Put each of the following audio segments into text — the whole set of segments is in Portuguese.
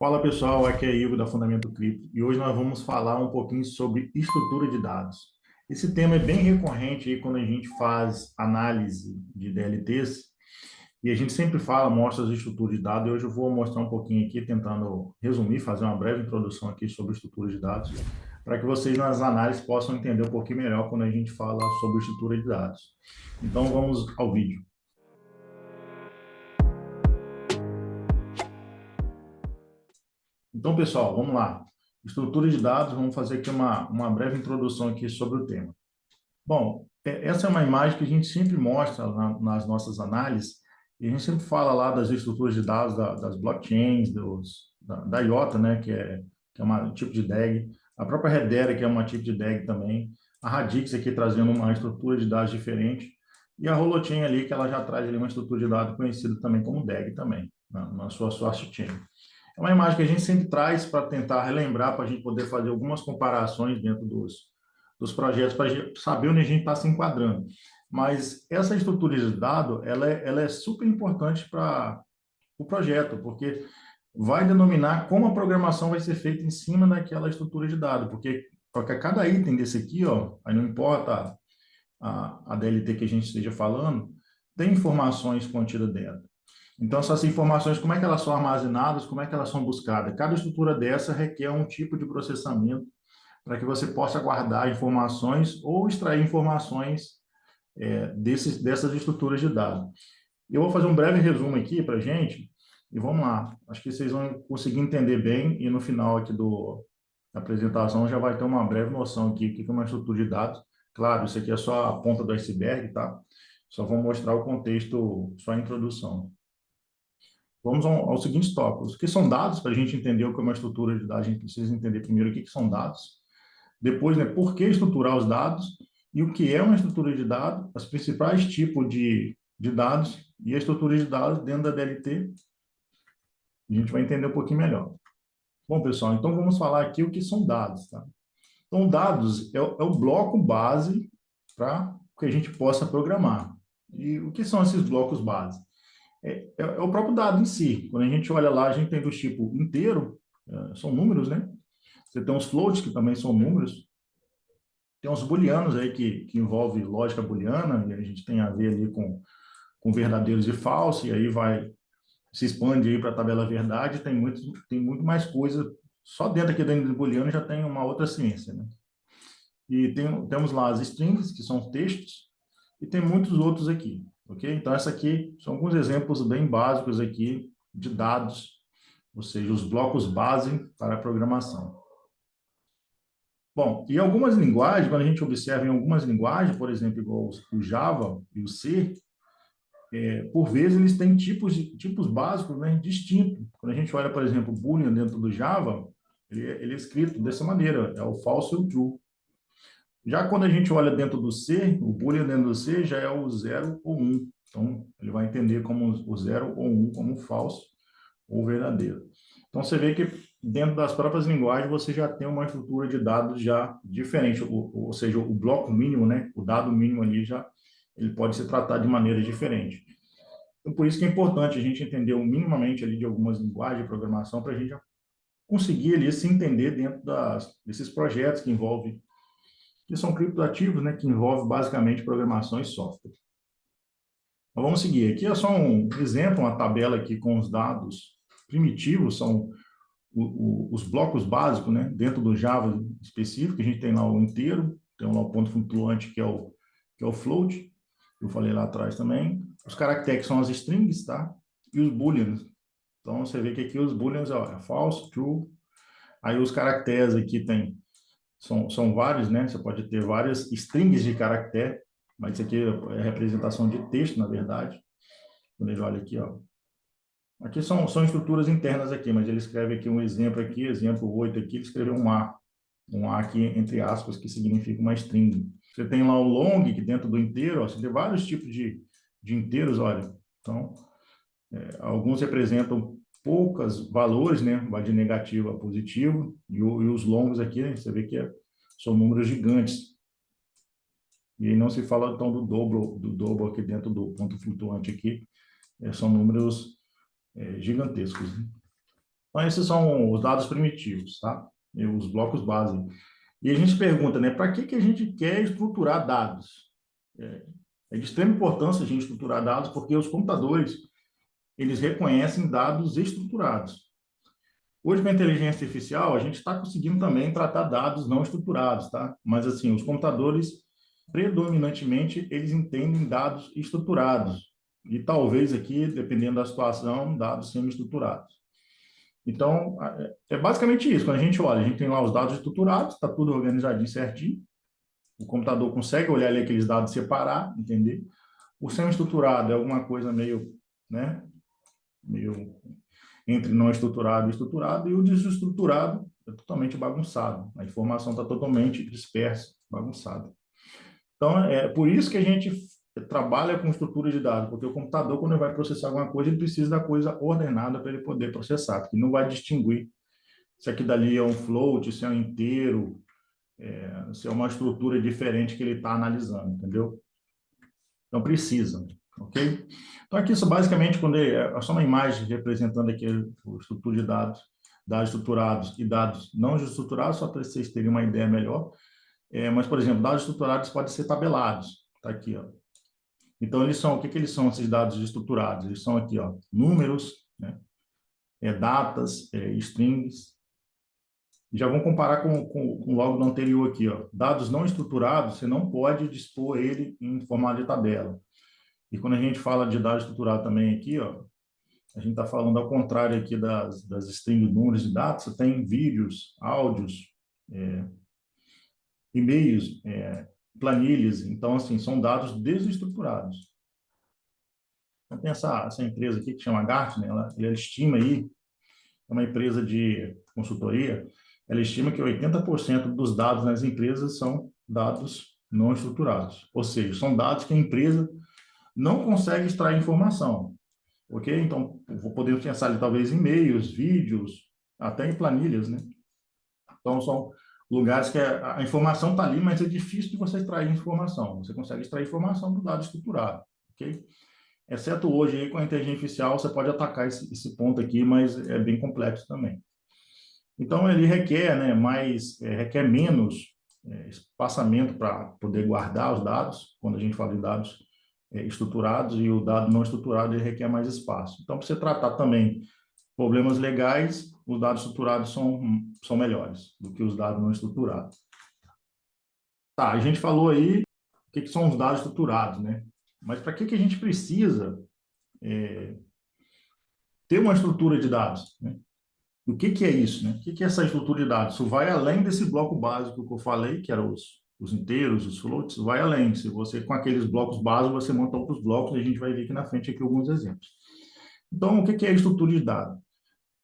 Fala pessoal, aqui é Igor da Fundamento Cripto e hoje nós vamos falar um pouquinho sobre estrutura de dados. Esse tema é bem recorrente aí quando a gente faz análise de DLTs e a gente sempre fala, mostra as estruturas de dados e hoje eu vou mostrar um pouquinho aqui, tentando resumir, fazer uma breve introdução aqui sobre estrutura de dados, para que vocês nas análises possam entender um pouquinho melhor quando a gente fala sobre estrutura de dados. Então vamos ao vídeo. Então, pessoal, vamos lá. Estrutura de dados, vamos fazer aqui uma breve introdução aqui sobre o tema. Bom, essa é uma imagem que a gente sempre mostra nas nossas análises, e a gente sempre fala lá das estruturas de dados das blockchains, da IOTA, né, que é um tipo de DAG, a própria Hedera, que é uma tipo de DAG também, a Radix aqui trazendo uma estrutura de dados diferente, e a Holochain ali, que ela já traz ali uma estrutura de dados conhecida também como DAG também, na sua source chain. É uma imagem que a gente sempre traz para tentar relembrar, para a gente poder fazer algumas comparações dentro dos projetos, para saber onde a gente está se enquadrando. Mas essa estrutura de dado, ela é super importante para o projeto, porque vai denominar como a programação vai ser feita em cima daquela estrutura de dado, porque cada item desse aqui, ó, aí não importa a DLT que a gente esteja falando, tem informações contidas dentro. Então, essas informações, como é que elas são armazenadas, como é que elas são buscadas? Cada estrutura dessa requer um tipo de processamento para que você possa guardar informações ou extrair informações dessas estruturas de dados. Eu vou fazer um breve resumo aqui para a gente e vamos lá. Acho que vocês vão conseguir entender bem e no final aqui da apresentação já vai ter uma breve noção aqui do que é uma estrutura de dados. Claro, isso aqui é só a ponta do iceberg, tá? Só vou mostrar o contexto, só a introdução. Vamos aos seguintes tópicos. O que são dados? Para a gente entender o que é uma estrutura de dados, a gente precisa entender primeiro o que são dados. Depois, né, por que estruturar os dados e o que é uma estrutura de dados, os principais tipos de dados e a estrutura de dados dentro da DLT. A gente vai entender um pouquinho melhor. Bom, pessoal, então vamos falar aqui o que são dados. Tá? Então, dados é o bloco base para que a gente possa programar. E o que são esses blocos base? É o próprio dado em si. Quando a gente olha lá, a gente tem do tipo inteiro, são números, né? Você tem os floats, que também são números. Tem uns booleanos aí que envolve lógica booleana, e a gente tem a ver ali com verdadeiros e falsos, e aí se expande aí para a tabela verdade, tem muito mais coisa. Só dentro aqui do booleano já tem uma outra ciência, né? E temos lá as strings, que são textos, e tem muitos outros aqui, ok? Então, essa aqui são alguns exemplos bem básicos aqui de dados, ou seja, os blocos base para a programação. Bom, e algumas linguagens, quando a gente observa em algumas linguagens, por exemplo, igual o Java e o C, por vezes eles têm tipos básicos, né, distintos. Quando a gente olha, por exemplo, o Boolean dentro do Java, ele é escrito dessa maneira, é o false e o true. Já quando a gente olha dentro do C, o Boolean dentro do C já é o 0 ou 1. Então, ele vai entender como o 0 ou 1 como falso ou verdadeiro. Então, você vê que dentro das próprias linguagens você já tem uma estrutura de dados já diferente, ou seja, o bloco mínimo, né, o dado mínimo ali já ele pode ser tratado de maneira diferente. Então, por isso que é importante a gente entender minimamente ali de algumas linguagens de programação para a gente conseguir ali se entender dentro desses projetos que são criptoativos, né, que envolvem basicamente programação e software. Então, vamos seguir. Aqui é só um exemplo, uma tabela aqui com os dados primitivos, são os blocos básicos, né, dentro do Java específico, a gente tem lá o inteiro, tem lá o ponto flutuante, que é o float, que eu falei lá atrás também. Os caracteres são as strings, tá? E os booleans. Então, você vê que aqui os booleans é false, true. Aí os caracteres aqui são vários, né? Você pode ter várias strings de caractere, mas isso aqui é representação de texto, na verdade. Quando ele olha aqui, ó. Aqui são estruturas internas aqui, mas ele escreve aqui um exemplo aqui, exemplo 8 aqui, ele escreveu um A aqui, entre aspas, que significa uma string. Você tem lá o long, que dentro do inteiro, ó, você tem vários tipos de inteiros, olha. Então, alguns representam poucos valores, né? Vai de negativo a positivo, e os longos aqui, né? Você vê que são números gigantes. E aí não se fala, então, do dobro aqui dentro do ponto flutuante aqui, são números gigantescos, né? Então, esses são os dados primitivos, tá? E os blocos base. E a gente pergunta, né, para que a gente quer estruturar dados? É, é de extrema importância a gente estruturar dados, porque os computadores, eles reconhecem dados estruturados. Hoje, com a inteligência artificial, a gente está conseguindo também tratar dados não estruturados, tá? Mas, assim, os computadores, predominantemente, eles entendem dados estruturados. E talvez aqui, dependendo da situação, dados semi-estruturados. Então, é basicamente isso. Quando a gente olha, a gente tem lá os dados estruturados, está tudo organizadinho certinho. O computador consegue olhar ali aqueles dados e separar, entender. O semi-estruturado é alguma coisa meio, né, meio entre não estruturado e estruturado, e o desestruturado é totalmente bagunçado. A informação está totalmente dispersa, bagunçada. Então, é por isso que a gente trabalha com estrutura de dados, porque o computador, quando ele vai processar alguma coisa, ele precisa da coisa ordenada para ele poder processar, porque não vai distinguir se aqui dali é um float, se é um inteiro, se é uma estrutura diferente que ele está analisando, entendeu? Então, precisa, ok? Então, aqui, isso basicamente, quando é só uma imagem representando aqui a estrutura de dados, dados estruturados e dados não estruturados, só para vocês terem uma ideia melhor. Mas, por exemplo, dados estruturados podem ser tabelados, tá aqui, ó. Então, eles são, o que que eles são, esses dados estruturados? Eles são aqui, ó, números, né? Datas, strings. Já vamos comparar com logo no anterior aqui, ó. Dados não estruturados, você não pode dispor ele em formato de tabela. E quando a gente fala de dado estruturado também aqui, ó, a gente está falando ao contrário aqui das strings, números e dados, você tem vídeos, áudios, e-mails, planilhas. Então, assim, são dados desestruturados. Então, tem essa empresa aqui que chama Gartner, ela estima aí, é uma empresa de consultoria, ela estima que 80% dos dados nas empresas são dados não estruturados. Ou seja, são dados que a empresa não consegue extrair informação. Ok? Então, podemos pensar ali, talvez, em e-mails, vídeos, até em planilhas, né? Então, são lugares que a informação está ali, mas é difícil de você extrair informação. Você consegue extrair informação do dado estruturado, ok? Exceto hoje, aí, com a inteligência artificial, você pode atacar esse ponto aqui, mas é bem complexo também. Então, ele requer, né, requer menos espaçamento para poder guardar os dados, quando a gente fala de dados estruturados, e o dado não estruturado, ele requer mais espaço. Então, para você tratar também problemas legais, os dados estruturados são melhores do que os dados não estruturados. Tá, a gente falou aí o que são os dados estruturados, né? Mas para que a gente precisa ter uma estrutura de dados, né? O que é isso, né? O que é essa estrutura de dados? Isso vai além desse bloco básico que eu falei, que eram os inteiros, os floats, vai além. Se você, com aqueles blocos básicos, você monta outros blocos, e a gente vai ver aqui na frente aqui alguns exemplos. Então, o que é a estrutura de dados?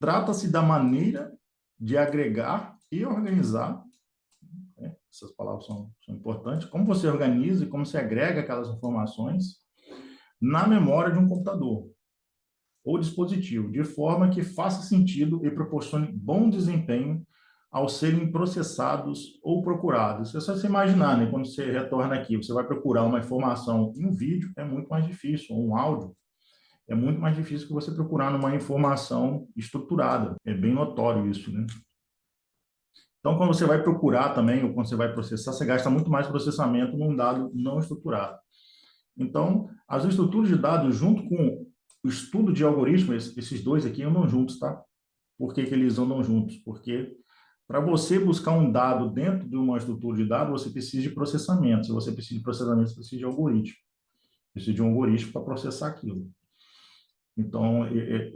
Trata-se da maneira de agregar e organizar, né? Essas palavras são importantes, como você organiza e como você agrega aquelas informações na memória de um computador ou dispositivo, de forma que faça sentido e proporcione bom desempenho ao serem processados ou procurados. É só você imaginar, né? Quando você retorna aqui, você vai procurar uma informação em um vídeo, é muito mais difícil, ou um áudio, é muito mais difícil que você procurar numa informação estruturada. É bem notório isso, né? Então, quando você vai procurar também, ou quando você vai processar, você gasta muito mais processamento num dado não estruturado. Então, as estruturas de dados, junto com o estudo de algoritmos, esses dois aqui andam juntos, tá? Por que eles andam juntos? Porque para você buscar um dado dentro de uma estrutura de dados, você precisa de processamento. Se você precisa de processamento, você precisa de algoritmo. Precisa de um algoritmo para processar aquilo. Então,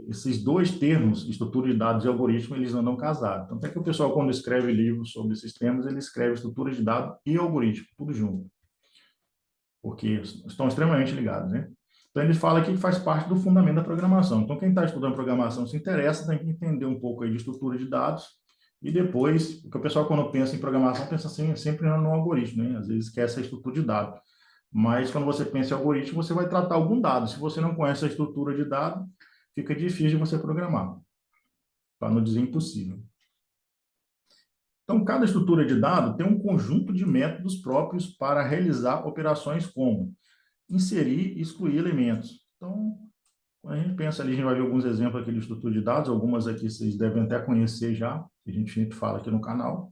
esses dois termos, estrutura de dados e algoritmo, eles andam casados. Tanto é que o pessoal, quando escreve livros sobre esses termos, ele escreve estrutura de dados e algoritmo, tudo junto. Porque estão extremamente ligados, né? Então, ele fala aqui que faz parte do fundamento da programação. Então, quem está estudando programação se interessa, tem que entender um pouco aí de estrutura de dados e depois, porque o pessoal, quando pensa em programação, pensa assim, sempre no algoritmo, né? Às vezes esquece a estrutura de dados. Mas, quando você pensa em algoritmo, você vai tratar algum dado. Se você não conhece a estrutura de dado, fica difícil de você programar, para não dizer impossível. Então, cada estrutura de dado tem um conjunto de métodos próprios para realizar operações como inserir e excluir elementos. Então, Quando a gente pensa ali, a gente vai ver alguns exemplos aqui de estrutura de dados, algumas aqui vocês devem até conhecer já, que a gente sempre fala aqui no canal.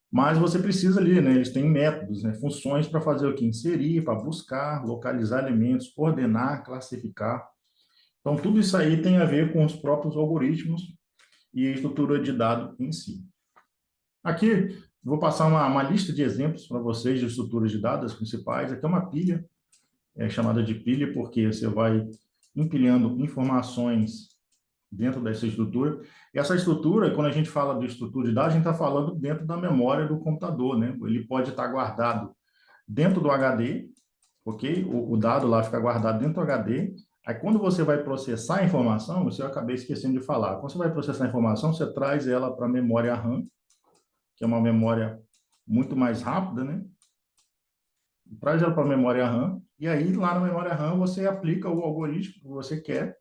Mas você precisa ali, né? Eles têm métodos, né? Funções para fazer o que? Inserir, para buscar, localizar elementos, ordenar, classificar. Então, tudo isso aí tem a ver com os próprios algoritmos e a estrutura de dado em si. Aqui, vou passar uma lista de exemplos para vocês de estruturas de dados principais. Aqui é uma pilha, é chamada de pilha porque você vai empilhando informações dentro dessa estrutura. E essa estrutura, quando a gente fala de estrutura de dados, a gente está falando dentro da memória do computador, né? Ele pode estar guardado dentro do HD, ok? O dado lá fica guardado dentro do HD. Aí, quando você vai processar a informação, você acabei esquecendo de falar. Quando você vai processar a informação, você traz ela para a memória RAM, que é uma memória muito mais rápida, né? Traz ela para a memória RAM, e aí lá na memória RAM você aplica o algoritmo que você quer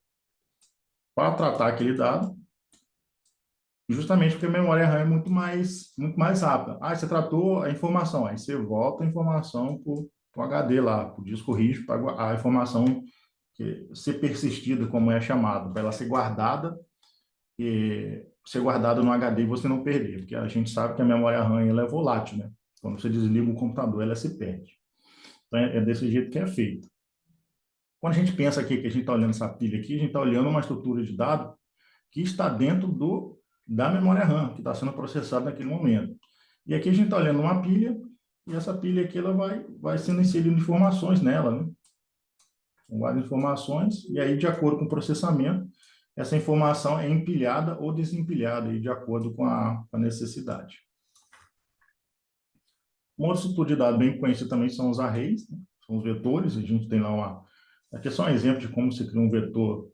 para tratar aquele dado, justamente porque a memória RAM é muito mais rápida. Ah, você tratou a informação, aí você volta a informação para o HD lá, para o disco rígido, para a informação ser persistida, como é chamado, para ela ser guardada e ser guardada no HD e você não perder, porque a gente sabe que a memória RAM ela é volátil, né? Quando você desliga o computador, ela se perde. Então, é desse jeito que é feito. Quando a gente pensa aqui que a gente está olhando essa pilha aqui, a gente está olhando uma estrutura de dados que está dentro da memória RAM, que está sendo processada naquele momento. E aqui a gente está olhando uma pilha, e essa pilha aqui ela vai sendo inserindo informações nela, né? Com várias informações, e aí, de acordo com o processamento, essa informação é empilhada ou desempilhada, aí, de acordo com a necessidade. Uma outra estrutura de dados bem conhecida também são os arrays, né? São os vetores. A gente tem lá uma... Aqui é só um exemplo de como se cria um vetor.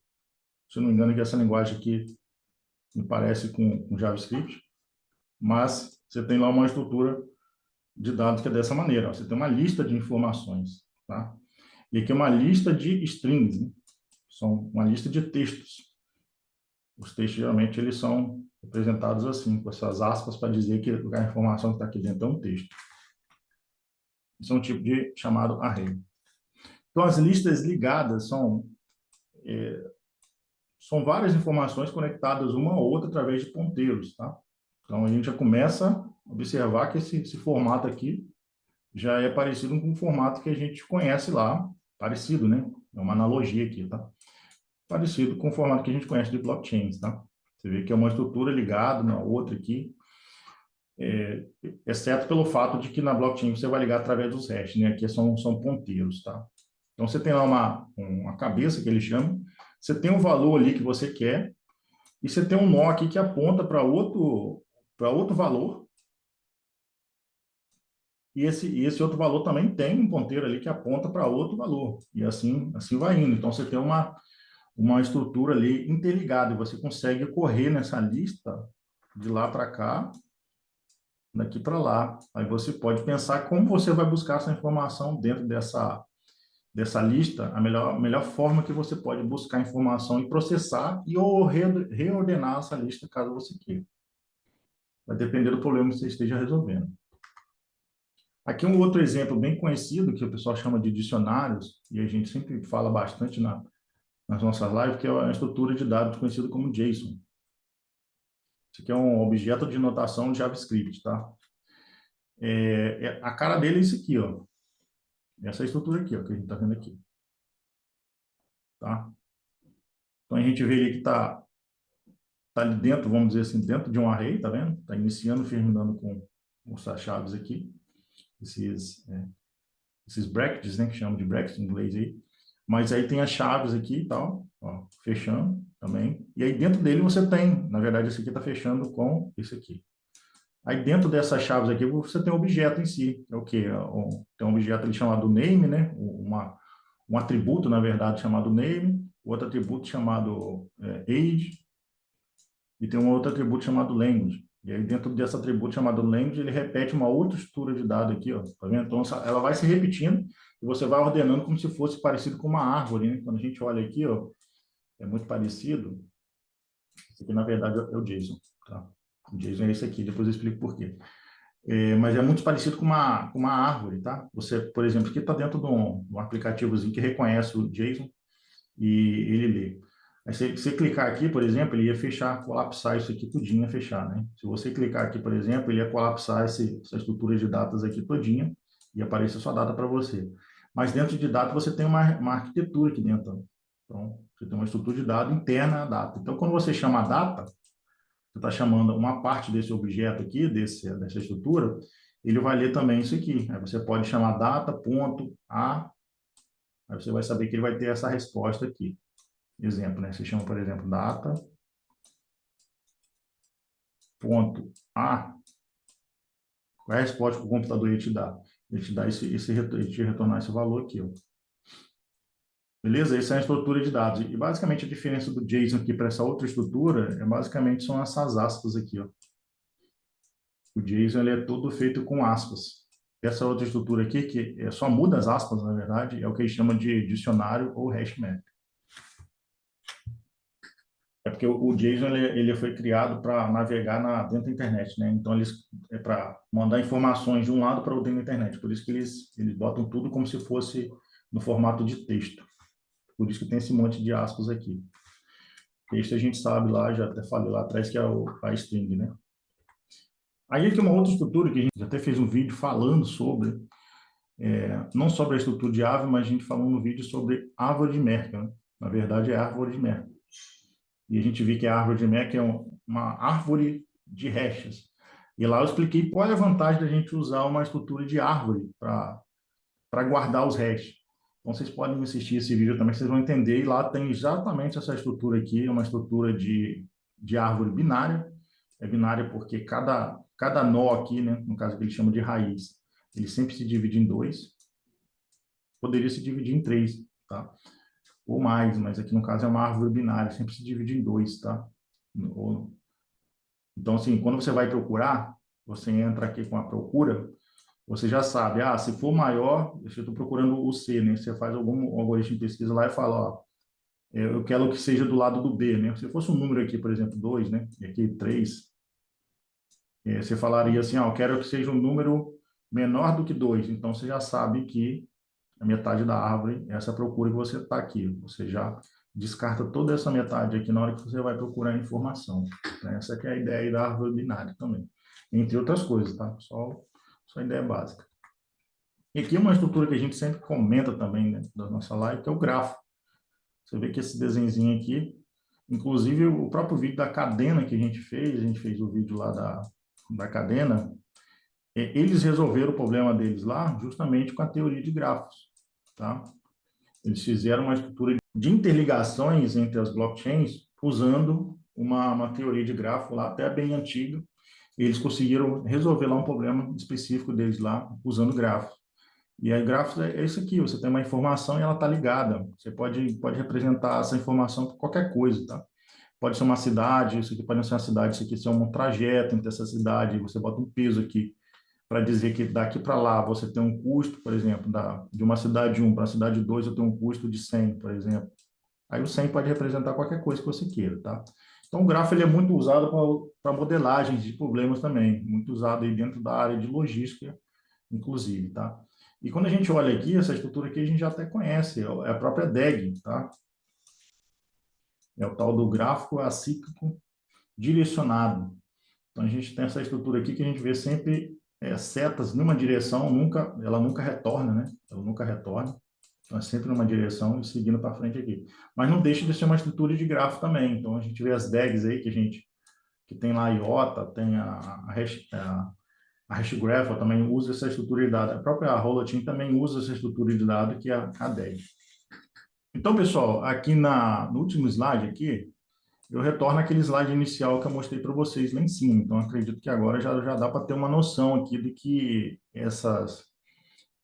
Se eu não me engano, que essa linguagem aqui me parece com JavaScript, mas você tem lá uma estrutura de dados que é dessa maneira. Ó. Você tem uma lista de informações, tá? E aqui é uma lista de strings, né? São uma lista de textos. Os textos, geralmente, eles são representados assim, com essas aspas para dizer que a informação que está aqui dentro é um texto. Isso é um tipo de chamado array. Então, as listas ligadas são várias informações conectadas uma a outra através de ponteiros, tá? Então, a gente já começa a observar que esse formato aqui já é parecido com o formato que a gente conhece lá, parecido, né? É uma analogia aqui, tá? Parecido com o formato que a gente conhece de blockchains, tá? Você vê que é uma estrutura ligada na outra aqui, exceto pelo fato de que na blockchain você vai ligar através dos hashes, né? Aqui são ponteiros, tá? Então, você tem lá uma cabeça, que eles chamam, você tem um valor ali que você quer, e você tem um nó aqui que aponta para outro valor, e esse outro valor também tem um ponteiro ali que aponta para outro valor, e assim vai indo. Então, você tem uma estrutura ali interligada, e você consegue correr nessa lista de lá para cá, daqui para lá. Aí você pode pensar como você vai buscar essa informação dentro dessa lista, a melhor forma que você pode buscar a informação e processar ou reordenar essa lista caso você queira. Vai depender do problema que você esteja resolvendo. Aqui um outro exemplo bem conhecido, que o pessoal chama de dicionários, e a gente sempre fala bastante nas nossas lives, que é a estrutura de dados conhecida como JSON. Isso aqui é um objeto de notação de JavaScript, tá? A cara dele é isso aqui, ó. Essa estrutura aqui, ó, que a gente está vendo aqui. Tá? Então, a gente vê ali que está ali dentro, vamos dizer assim, dentro de um array, tá vendo? Está iniciando, terminando com essas chaves aqui. Esses brackets, né, que chamam de brackets em inglês aí. Mas aí tem as chaves aqui e tal, ó, fechando também. E aí dentro dele você tem, na verdade, esse aqui está fechando com esse aqui. Aí dentro dessas chaves aqui você tem o objeto em si. É o quê? Tem um objeto ali chamado name, né? Um atributo, na verdade, chamado name, outro atributo chamado age, e tem um outro atributo chamado language. E aí, dentro desse atributo chamado language, ele repete uma outra estrutura de dado aqui, ó. Tá vendo? Então, ela vai se repetindo e você vai ordenando como se fosse parecido com uma árvore, né? Quando a gente olha aqui, ó, é muito parecido. Esse aqui, na verdade, é o JSON, tá? O JSON é esse aqui, depois eu explico por quê. Mas é muito parecido com uma árvore, tá? Você, por exemplo, aqui está dentro de um aplicativozinho que reconhece o JSON e ele lê. Aí você clicar aqui, por exemplo, ele ia fechar, colapsar isso aqui tudinho, ia fechar, né? Se você clicar aqui, por exemplo, ele ia colapsar essa estrutura de datas aqui todinha e aparecer sua data para você. Mas dentro de data você tem uma arquitetura aqui dentro. Então, você tem uma estrutura de dado interna à data. Então, quando você chama a data, você está chamando uma parte desse objeto aqui, dessa estrutura, ele vai ler também isso aqui. Aí você pode chamar data, ponto, a, aí você vai saber que ele vai ter essa resposta aqui. Exemplo, né? Você chama, por exemplo, data, ponto, a, qual é a resposta que o computador ia te dar? Ele te dá ele te retornar esse valor aqui, ó. Beleza? Essa é a estrutura de dados. E basicamente a diferença do JSON aqui para essa outra estrutura basicamente são essas aspas aqui, ó. O JSON ele é todo feito com aspas. Essa outra estrutura aqui, que só muda as aspas, na verdade, é o que eles chamam de dicionário ou hash map. É porque o JSON ele foi criado para navegar dentro da internet, né? Então, é para mandar informações de um lado para o outro da internet. Por isso que eles botam tudo como se fosse no formato de texto. Por isso que tem esse monte de aspas aqui. Texto a gente sabe lá, já até falei lá atrás, que é a string, né? Aí aqui uma outra estrutura que a gente até fez um vídeo falando sobre, não sobre a estrutura de árvore, mas a gente falou no vídeo sobre árvore de Merkle, né? Na verdade, é árvore de Merkle. E a gente viu que a árvore de Merkle é uma árvore de hashes. E lá eu expliquei qual é a vantagem da gente usar uma estrutura de árvore para guardar os hashes. Então, vocês podem assistir esse vídeo também, vocês vão entender. E lá tem exatamente essa estrutura aqui, uma estrutura de árvore binária. É binária porque cada nó aqui, né, no caso que ele chama de raiz, ele sempre se divide em dois. Poderia se dividir em três, tá? Ou mais, mas aqui no caso é uma árvore binária, sempre se divide em dois, tá? Então, assim, quando você vai procurar, você entra aqui com a procura, você já sabe, se for maior, eu estou procurando o C, né? Você faz algum algoritmo de pesquisa lá e fala, ó, eu quero que seja do lado do B, né? Se fosse um número aqui, por exemplo, 2, né? E aqui 3, você falaria assim, eu quero que seja um número menor do que 2. Então, você já sabe que a metade da árvore é essa procura que você está aqui. Você já descarta toda essa metade aqui na hora que você vai procurar informação, né? Essa que é a ideia da árvore binária também. Entre outras coisas, tá? Só a ideia básica. E aqui é uma estrutura que a gente sempre comenta também, né, da nossa live, que é o grafo. Você vê que esse desenhozinho aqui, inclusive o próprio vídeo da cadena que a gente fez o vídeo lá da cadena, eles resolveram o problema deles lá justamente com a teoria de grafos, tá? Eles fizeram uma estrutura de interligações entre as blockchains usando uma teoria de grafo lá até bem antiga. E eles conseguiram resolver lá um problema específico deles lá usando grafos. E aí, grafos é isso aqui, você tem uma informação e ela está ligada. Você pode representar essa informação por qualquer coisa, tá? Pode ser uma cidade, isso aqui pode ser uma cidade, isso aqui ser um trajeto entre essa cidade, você bota um peso aqui para dizer que daqui para lá você tem um custo, por exemplo, de uma cidade 1 para a cidade 2 eu tenho um custo de 100, por exemplo. Aí o 100 pode representar qualquer coisa que você queira, tá? Então o grafo ele é muito usado para modelagens de problemas também, muito usado aí dentro da área de logística, inclusive, tá? E quando a gente olha aqui, essa estrutura aqui a gente já até conhece, é a própria DAG, tá? É o tal do gráfico acíclico direcionado. Então, a gente tem essa estrutura aqui que a gente vê sempre setas numa direção, ela nunca retorna, né? Ela nunca retorna. Então, é sempre numa direção e seguindo para frente aqui. Mas não deixa de ser uma estrutura de grafo também. Então, a gente vê as DAGs aí que tem lá a IOTA, tem a HashGraph também usa essa estrutura de dado. A própria Holochain também usa essa estrutura de dado que é a DAG. Então, pessoal, aqui no último slide aqui, eu retorno aquele slide inicial que eu mostrei para vocês lá em cima. Então, acredito que agora já dá para ter uma noção aqui de que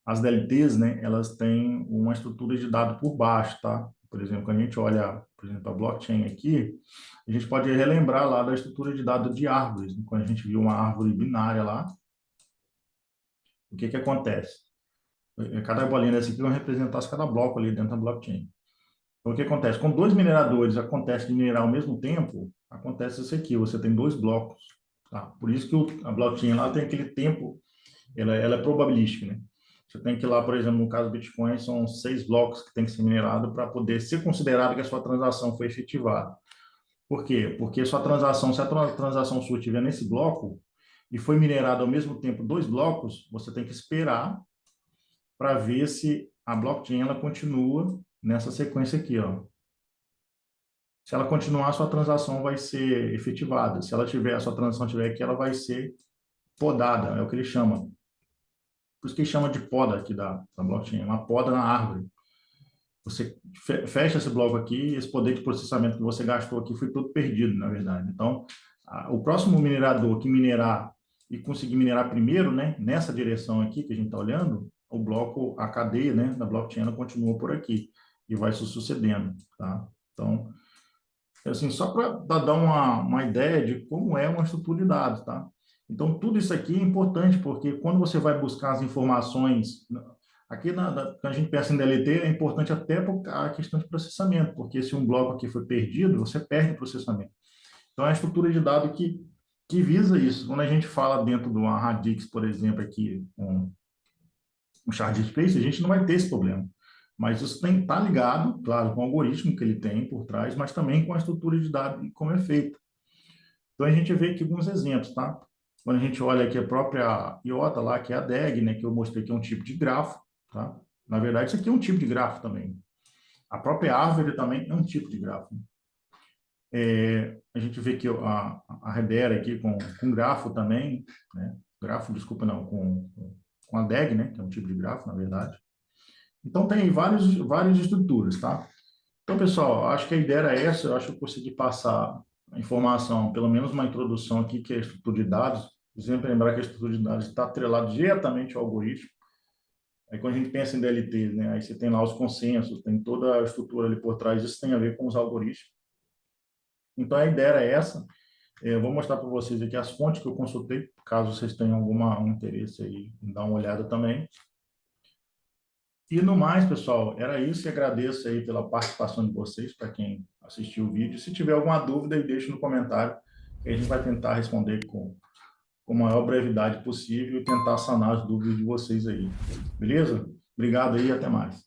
as DLTs, né, elas têm uma estrutura de dado por baixo, tá? Por exemplo, quando a gente olha, por exemplo, a blockchain aqui, a gente pode relembrar lá da estrutura de dado de árvores, né? Quando a gente viu uma árvore binária lá, o que acontece? Cada bolinha dessa aqui vai representar cada bloco ali dentro da blockchain. Então, o que acontece? Com dois mineradores acontece de minerar ao mesmo tempo, acontece isso aqui, você tem dois blocos. Tá? Por isso que a blockchain lá tem aquele tempo, ela é probabilística, né? Você tem que ir lá, por exemplo, no caso do Bitcoin, são 6 blocos que tem que ser minerado para poder ser considerado que a sua transação foi efetivada. Por quê? Porque sua transação, se a transação sua estiver nesse bloco e foi minerado ao mesmo tempo 2 blocos, você tem que esperar para ver se a blockchain ela continua nessa sequência aqui, ó. Se ela continuar, a sua transação vai ser efetivada. Se ela tiver, a sua transação tiver aqui, ela vai ser podada, é o que ele chama. Por isso que ele chama de poda aqui da blockchain, uma poda na árvore. Você fecha esse bloco aqui, esse poder de processamento que você gastou aqui foi todo perdido, na verdade. Então, o próximo minerador que minerar e conseguir minerar primeiro, né, nessa direção aqui que a gente está olhando, o bloco, a cadeia, né, da blockchain ela continua por aqui e vai se sucedendo, tá? Então, assim, só para dar uma ideia de como é uma estrutura de dados, tá? Então, tudo isso aqui é importante, porque quando você vai buscar as informações, aqui quando a gente pensa em DLT, é importante até por a questão de processamento, porque se um bloco aqui foi perdido, você perde o processamento. Então, é a estrutura de dados que visa isso. Quando a gente fala dentro de uma Radix, por exemplo, aqui, um shard space, a gente não vai ter esse problema. Mas isso tem tá ligado, claro, com o algoritmo que ele tem por trás, mas também com a estrutura de dados e como é feito. Então a gente vê aqui alguns exemplos, tá? Quando a gente olha aqui a própria IOTA lá, que é a DEG, né, que eu mostrei que é um tipo de grafo, tá? Na verdade, isso aqui é um tipo de grafo também. A própria árvore também é um tipo de grafo. A gente vê que a Hedera aqui com grafo também, né? Grafo, desculpa, não, com a DEG, né, que é um tipo de grafo, na verdade. Então, tem várias estruturas, tá? Então, pessoal, acho que a ideia era essa. Eu acho que eu consegui passar a informação, pelo menos uma introdução aqui, que é a estrutura de dados. Sempre lembrar que a estrutura de dados está atrelada diretamente ao algoritmo. Aí, quando a gente pensa em DLT, né, aí você tem lá os consensos, tem toda a estrutura ali por trás. Isso tem a ver com os algoritmos. Então, a ideia era essa. Eu vou mostrar para vocês aqui as fontes que eu consultei, caso vocês tenham algum interesse aí em dar uma olhada também. E no mais, pessoal, era isso e agradeço aí pela participação de vocês, para quem assistiu o vídeo. Se tiver alguma dúvida, deixe no comentário, que a gente vai tentar responder com a maior brevidade possível e tentar sanar as dúvidas de vocês aí. Beleza? Obrigado aí e até mais.